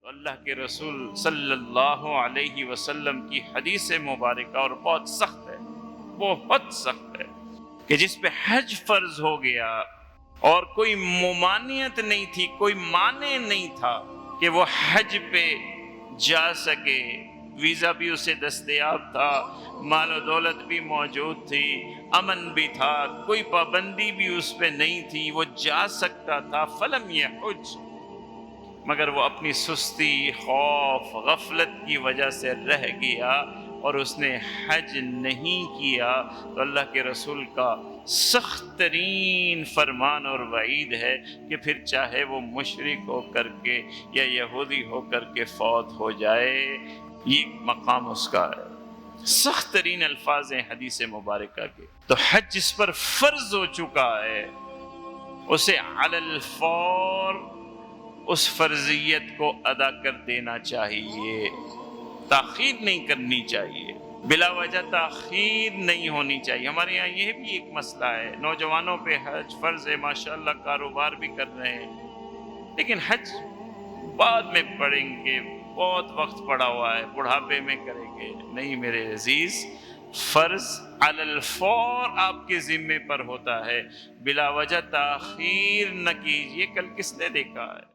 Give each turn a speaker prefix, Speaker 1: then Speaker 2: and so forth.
Speaker 1: اللہ کے رسول صلی اللہ علیہ وسلم کی حدیث مبارکہ اور بہت سخت ہے کہ جس پہ حج فرض ہو گیا اور کوئی ممانعت نہیں تھی، کوئی مانع نہیں تھا کہ وہ حج پہ جا سکے، ویزا بھی اسے دستیاب تھا، مال و دولت بھی موجود تھی، امن بھی تھا، کوئی پابندی بھی اس پہ نہیں تھی، وہ جا سکتا تھا، فلم یحج، مگر وہ اپنی سستی، خوف، غفلت کی وجہ سے رہ گیا اور اس نے حج نہیں کیا، تو اللہ کے رسول کا سخت ترین فرمان اور وعید ہے کہ پھر چاہے وہ مشرک ہو کر کے یا یہودی ہو کر کے فوت ہو جائے، یہ مقام اس کا ہے۔ سخت ترین الفاظ ہیں حدیث مبارکہ کے۔ تو حج جس پر فرض ہو چکا ہے اسے علی الفور اس فرضیت کو ادا کر دینا چاہیے، تاخیر نہیں کرنی چاہیے، بلا وجہ تاخیر نہیں ہونی چاہیے۔ ہمارے یہاں یہ بھی ایک مسئلہ ہے، نوجوانوں پہ حج فرض ہے، ماشاءاللہ کاروبار بھی کر رہے ہیں، لیکن حج بعد میں پڑھیں گے، بہت وقت پڑا ہوا ہے، بڑھاپے میں کریں گے۔ نہیں میرے عزیز، فرض علی الفور آپ کے ذمے پر ہوتا ہے، بلا وجہ تاخیر نہ کیجیے۔ کل کس نے دیکھا ہے